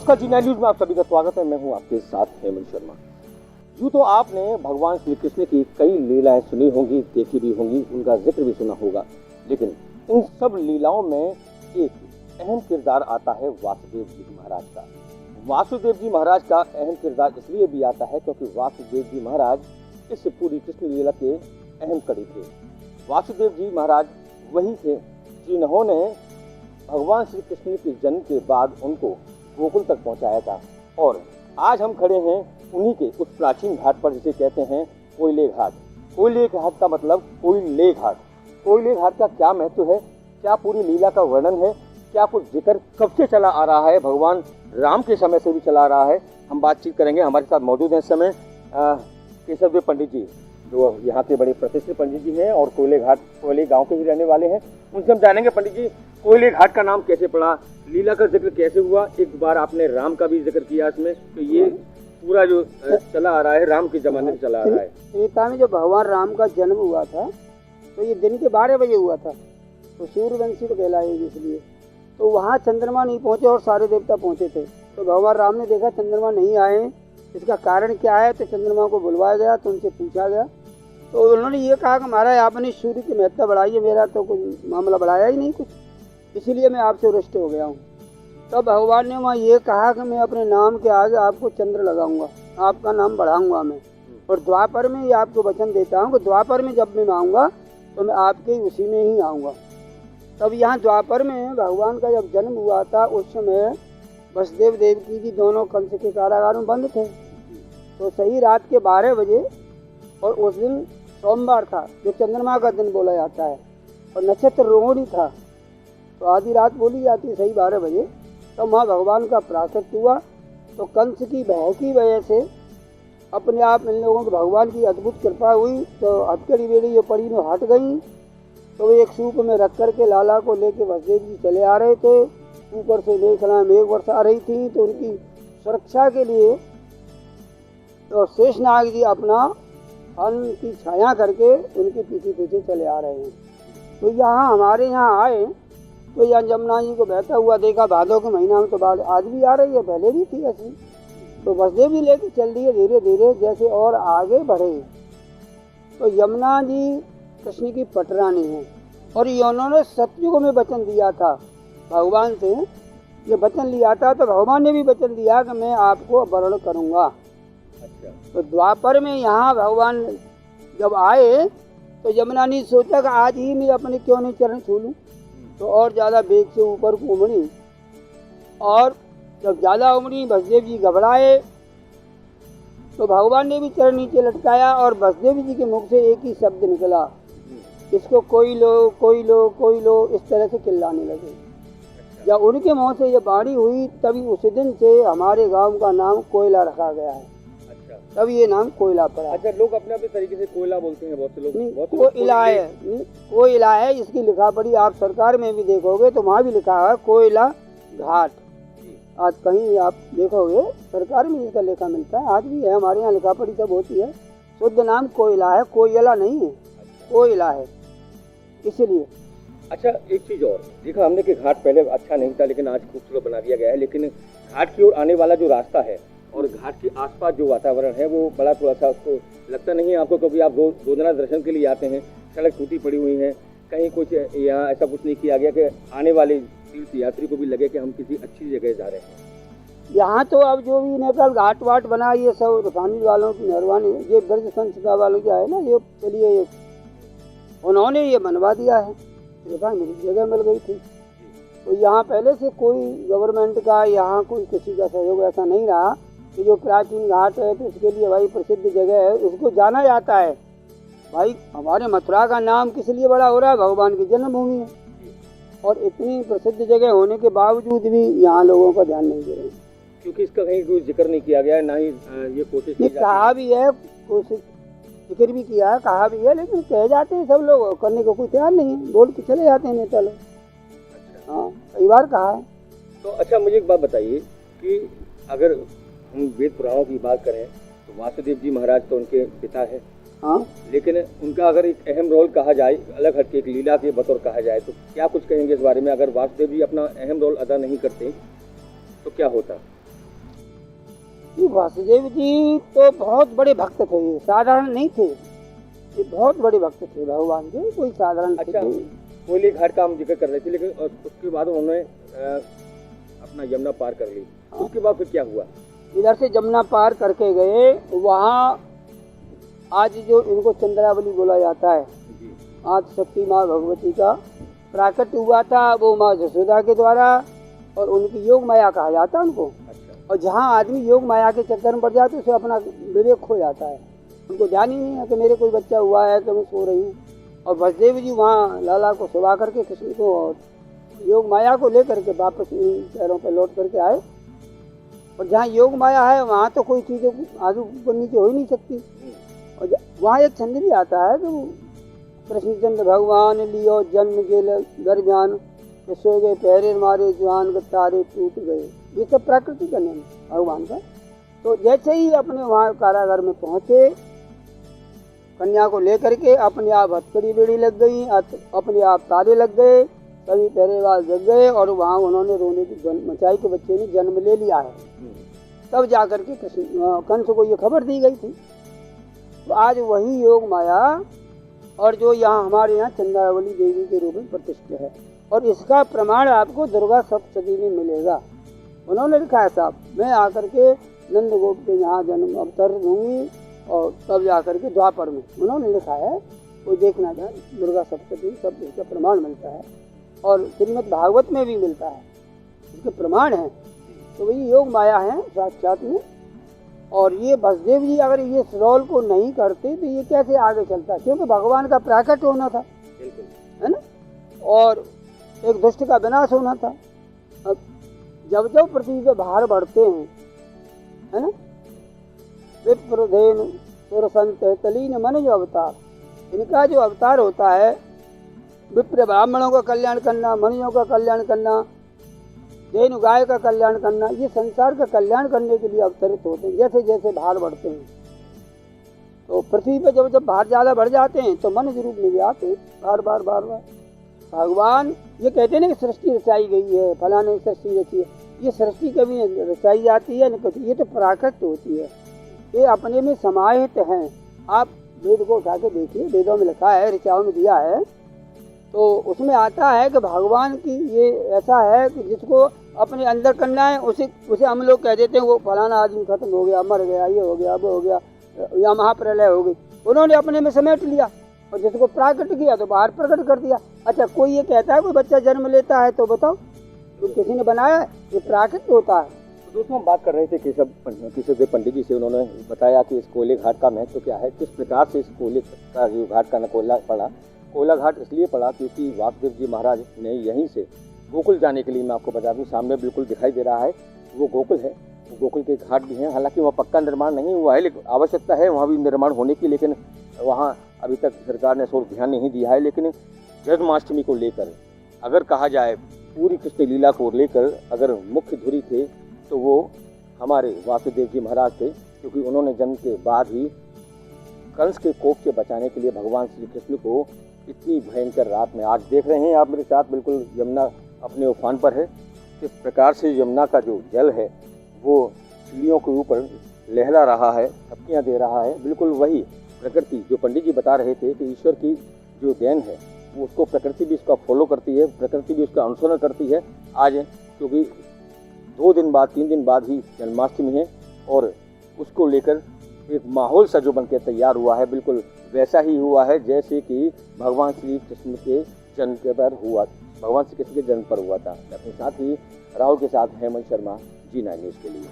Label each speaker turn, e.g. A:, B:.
A: नमस्कार जी, नया न्यूज में आप सभी का स्वागत है। मैं हूं आपके साथ हेमंत शर्मा। यूँ तो आपने भगवान श्री कृष्ण की कई लीलाएं सुनी होंगी, देखी भी होंगी, उनका जिक्र भी सुना होगा, लेकिन इन सब लीलाओं में एक अहम किरदार आता है वासुदेव जी महाराज का। वासुदेव जी महाराज का अहम किरदार इसलिए भी आता है क्योंकि वासुदेव जी महाराज इस पूरी कृष्ण लीला के अहम कड़ी थे। वासुदेव जी महाराज वही थे जिन्होंने भगवान श्री कृष्ण के जन्म के बाद उनको गोकुल तक पहुंचाया था। और आज हम खड़े हैं उन्हीं के उस प्राचीन घाट पर, जिसे कहते हैं कोयले घाट। कोयले घाट का मतलब कोयले घाट। कोयले घाट का क्या महत्व है, क्या पूरी लीला का वर्णन है, क्या कुछ जिक्र कब से चला आ रहा है, भगवान राम के समय से भी चला आ रहा है, हम बातचीत करेंगे। हमारे साथ मौजूद हैं इस समय केशवदेव पंडित जी, जो यहाँ के बड़े प्रतिष्ठित पंडित जी हैं और कोयले गाँव के ही रहने वाले हैं। उनसे हम जानेंगे, पंडित जी कोयले घाट का नाम कैसे पड़ा, लीला का जिक्र कैसे हुआ। एक बार आपने राम का भी जिक्र किया इसमें, तो ये पूरा जो चला आ रहा है राम के जमाने से चला आ रहा है।
B: त्रेता में जब भगवान राम का जन्म हुआ था तो ये दिन के 12 बजे हुआ था, तो सूर्यवंशी को कहलाएगी इसलिए। तो वहाँ चंद्रमा नहीं पहुँचे और सारे देवता पहुँचे थे। तो भगवान राम ने देखा चंद्रमा नहीं आए, इसका कारण क्या है। तो चंद्रमा को बुलवाया गया, तो उनसे पूछा गया, तो उन्होंने ये कहा कि महाराज आपने सूर्य की महत्ता बढ़ाई है, मेरा तो कुछ मामला बढ़ाया ही नहीं कुछ, इसीलिए मैं आपसे रुष्ट हो गया हूँ। तब भगवान ने वहाँ ये कहा कि मैं अपने नाम के आगे आपको चंद्र लगाऊंगा, आपका नाम बढ़ाऊंगा मैं। और द्वापर में ये आपको वचन देता हूँ कि द्वापर में जब मैं आऊँगा तो मैं आपके उसी में ही आऊँगा। तब यहाँ द्वापर में भगवान का जब जन्म हुआ था उस समय वसुदेव देवकी जी दोनों कंस के कारागार में बंद थे। तो सही रात के 12 बजे, और उस दिन सोमवार था जो चंद्रमा का दिन बोला जाता है, और नक्षत्र रोहिणी था, तो आधी रात बोली जाती है सही 12 बजे। तो वहाँ भगवान का प्राकट्य हुआ। तो कंस की भय की वजह से अपने आप इन लोगों को भगवान की अद्भुत कृपा हुई, तो हथकड़ी बेड़ी जो पड़ी में हट गई। तो वे एक सूप में रख करके लाला को लेके वसुदेव जी चले आ रहे थे। ऊपर से मेघ वर्षा आ रही थी, तो उनकी सुरक्षा के लिए तो शेषनाग जी अपना अन्न की छाया करके उनके पीछे पीछे चले आ रहे हैं। तो यहाँ हमारे यहाँ आए तो यहाँ जमुना जी को बहता हुआ देखा। भादों के महीना में तो बाढ़ आज भी आ रही है, पहले भी थी ऐसी। तो वसुदेव जी लेके चल दिए धीरे धीरे, जैसे और आगे बढ़े तो यमुना जी कृष्ण की पटरानी है। और ये उन्होंने सतयुग में वचन दिया था भगवान से, ये वचन लिया था, तो भगवान ने भी वचन दिया कि मैं आपको वर्ण करूँगा।
A: अच्छा।
B: तो द्वापर में यहाँ भगवान जब आए तो यमुना ने सोचा कि आज ही मैं अपने क्यों नहीं चरण छू लूँ। तो और ज़्यादा बेग से ऊपर को उमड़ी, और जब ज़्यादा उमड़ी वसुदेव जी घबराए। तो भगवान ने भी चरण नीचे लटकाया और वसुदेव जी के मुख से एक ही शब्द निकला, इसको कोई लो कोई लो कोई लो, इस तरह से चिल्लाने लगे। जब उनके मुँह से ये वाणी हुई तभी उस दिन से हमारे गांव का नाम कोयला रखा गया है। तब ये नाम कोयला पड़ा।
A: अच्छा, लोग अपने अपने तरीके से कोयला बोलते हैं, बहुत से लोग।
B: कोयला है, कोयला है, इसकी लिखा पड़ी आप सरकार में भी देखोगे तो वहाँ भी लिखा है कोयला घाट। आज कहीं आप देखोगे सरकार में इसका लेखा मिलता है, आज भी है, हमारे यहाँ लिखा पड़ी सब होती है। शुद्ध नाम कोयला है, कोयला नहीं है, कोयला है इसलिए।
A: अच्छा, एक चीज और देखा हमने कि घाट पहले अच्छा नहीं था, लेकिन आज खूबसूरत बना दिया गया है। लेकिन घाट की ओर आने वाला जो रास्ता है और घाट के आसपास जो वातावरण है वो बड़ा थोड़ा सा, उसको लगता नहीं है आपको, क्योंकि आप रोजाना दर्शन के लिए आते हैं, सड़क टूटी पड़ी हुई है, कहीं कुछ यहाँ ऐसा कुछ नहीं किया गया कि आने वाले तीर्थ यात्री को भी लगे कि हम किसी अच्छी जगह जा रहे हैं।
B: यहाँ तो अब जो भी नेपाल घाट वाट बना, ये सब रूपानी वालों की मेहरबानी, ये ब्रज संस्था वालों क्या है ना, ये चलिए उन्होंने ये बनवा दिया है, मेरी जगह मिल गई थी। तो यहाँ पहले से कोई गवर्नमेंट का, यहाँ कोई किसी का सहयोग ऐसा नहीं रहा कि जो प्राचीन घाट है तो इसके लिए भाई प्रसिद्ध जगह है, उसको जाना जाता है। भाई हमारे मथुरा का नाम किस लिए बड़ा हो रहा है, भगवान की जन्मभूमि है, और इतनी प्रसिद्ध जगह होने के बावजूद भी यहाँ लोगों का ध्यान नहीं दे रहे,
A: क्योंकि इसका कहीं कोई जिक्र नहीं किया गया है, ना ही ये कोशिश की जाती
B: कहा भी है, कोशिश जिक्र भी किया है, कहा भी है, लेकिन कह जाते हैं सब लोग, करने को कोई तैयार नहीं है, बोल के चले जाते हैं नेता लोग। हाँ, कई बार कहा है।
A: तो अच्छा, मुझे एक बात बताइए कि अगर हम वेद पुराणों की बात करें तो वासुदेव जी महाराज तो उनके पिता है,
B: हाँ,
A: लेकिन उनका अगर एक अहम रोल कहा जाए, अलग हटके एक लीला के बतौर कहा जाए, तो क्या कुछ कहेंगे इस बारे में? अगर वासुदेव जी अपना अहम रोल अदा नहीं करते तो क्या होता?
B: ये वासुदेव जी तो बहुत बड़े भक्त थे, ये साधारण नहीं थे, ये बहुत बड़े भक्त थे भगवान के, कोई साधारण
A: अच्छा,
B: थे।
A: कोयले घाट का हम जिक्र कर रहे थे, लेकिन उसके बाद उन्होंने अपना यमुना पार कर ली। उसके बाद फिर क्या हुआ?
B: इधर से जमुना पार करके गए, वहाँ आज जो इनको चंद्रावली बोला जाता है,
A: जी।
B: आज शक्ति माँ भगवती का प्राकट्य हुआ था, वो माँ जसोदा के द्वारा, और उनकी योग माया कहा जाता है उनको।
A: अच्छा।
B: और जहाँ आदमी योग माया के चक्कर में पड़ जाता है, उसे अपना विवेक खो जाता है, उनको ध्यान ही नहीं है कि मेरे कोई बच्चा हुआ है कि मैं सो रही हूँ। और वसुदेव जी वहाँ लाला को सुबह करके कृष्ण को और योग माया को लेकर के वापस शहरों पर लौट करके आए। और जहाँ योग माया है वहाँ तो कोई चीज़ आगे ऊपर नीचे हो ही नहीं सकती। और वहाँ एक छंद भी आता है कि वो कृष्णचंद्र भगवान लियो जन्म के दरमियान, सो गए पहरे मारे जवान के तारे टूट गए। ये सब प्रकृति का नियम भगवान का। तो जैसे ही अपने वहाँ कारागार में पहुँचे, कन्या को लेकर के अपने आप हथकड़ी बेड़ी लग गई, अपने आप ताले लग गए, सभी पहरेवाल जग गए, और वहाँ उन्होंने रोने की मचाई के बच्चे ने जन्म ले लिया है। तब जाकर के कंस को ये खबर दी गई थी। तो आज वही योग माया और जो यहाँ हमारे यहाँ चंद्रावली देवी के रूप में प्रतिष्ठित है, और इसका प्रमाण आपको दुर्गा सप्तशती में मिलेगा। उन्होंने लिखा है साहब, मैं आकर के नंद गोप के यहाँ जन्म अवतर दूंगी, और तब जाकर के द्वापर में उन्होंने लिखा है, वो देखना था दुर्गा सप्तशती, सब इसका प्रमाण मिलता है, और श्रीमद् भागवत में भी मिलता है, इसके प्रमाण है। तो वही योग माया है साक्षात में। और ये वसुदेव जी अगर ये रोल को नहीं करते तो ये कैसे आगे चलता, क्योंकि भगवान का प्राकट होना था, है ना, और एक दुष्ट का विनाश होना था। अब जब जब पृथ्वी पे भार बढ़ते हैं, है ना, विप्रधेनु सुरसंत तलीन मन जो अवतार, इनका जो अवतार होता है, विप्र ब्राह्मणों का कल्याण करना, मनुष्यों का कल्याण करना, धेनु गाय का कल्याण करना, ये संसार का कल्याण करने के लिए अवतरित होते हैं। जैसे जैसे भार बढ़ते हैं तो पृथ्वी पर जब जब भार ज़्यादा बढ़ जाते हैं तो मनुष्य रूप में भी आते हैं बार बार बार बार। भगवान ये कहते हैं ना कि सृष्टि रचाई गई है, फलाने सृष्टि रची है, ये सृष्टि कभी रचाई जाती है न कभी, ये तो प्राकृत होती है, ये अपने में समाहित हैं। आप वेद को उठा के देखिए, वेदों में लिखा है, ऋचाओं में दिया है, तो उसमें आता है कि भगवान की ये ऐसा है कि जिसको अपने अंदर करना है उसे हम लोग कह देते हैं वो फलाना आदमी खत्म हो गया, मर गया, ये हो गया, वो हो गया, या महाप्रलय हो गई, उन्होंने अपने में समेट लिया, और जिसको प्राकट किया तो बाहर प्रकट कर दिया। अच्छा, कोई ये कहता है कोई बच्चा जन्म लेता है तो बताओ, तो किसी ने बनाया है? ये प्राकृत होता है।
A: तो दोस्तों, हम बात कर रहे थे केशव पंडित जी से। उन्होंने बताया कि इस कोयले घाट का महत्व क्या है, किस प्रकार से इस कोयले का जो घाट का कोयला पड़ा। कोयला घाट इसलिए पड़ा क्योंकि वासुदेव जी महाराज ने यहीं से गोकुल जाने के लिए, मैं आपको बता दूं, सामने बिल्कुल दिखाई दे रहा है वो गोकुल है, वो गोकुल के घाट भी हैं। हालांकि वहाँ पक्का निर्माण नहीं हुआ है, लेकिन आवश्यकता है वहाँ भी निर्माण होने की, लेकिन वहाँ अभी तक सरकार ने सोच ध्यान नहीं दिया है। लेकिन जन्माष्टमी को लेकर अगर कहा जाए, पूरी कृष्ण लीला को लेकर अगर मुख्य धुरी थे तो वो हमारे वासुदेव जी महाराज थे, क्योंकि उन्होंने जन्म के बाद ही कंस के कोप से बचाने के लिए भगवान श्री कृष्ण को इतनी भयंकर रात में, आज देख रहे हैं आप मेरे साथ, बिल्कुल यमुना अपने उफान पर है, किस प्रकार से यमुना का जो जल है वो सीढ़ियों के ऊपर लहरा रहा है, थपकियाँ दे रहा है। बिल्कुल वही प्रकृति जो पंडित जी बता रहे थे कि ईश्वर की जो देन है वो, उसको प्रकृति भी इसका फॉलो करती है, प्रकृति भी उसका अनुसरण करती है। आज क्योंकि 2 दिन बाद 3 दिन बाद ही जन्माष्टमी है, और उसको लेकर एक माहौल सा जो बनकर तैयार हुआ है, बिल्कुल वैसा ही हुआ है जैसे कि भगवान श्री कृष्ण के जन्म पर हुआ, भगवान श्री कृष्ण के जन्म पर हुआ था। अपने साथ ही राहुल के साथ हेमंत शर्मा, G9 न्यूज़ के लिए।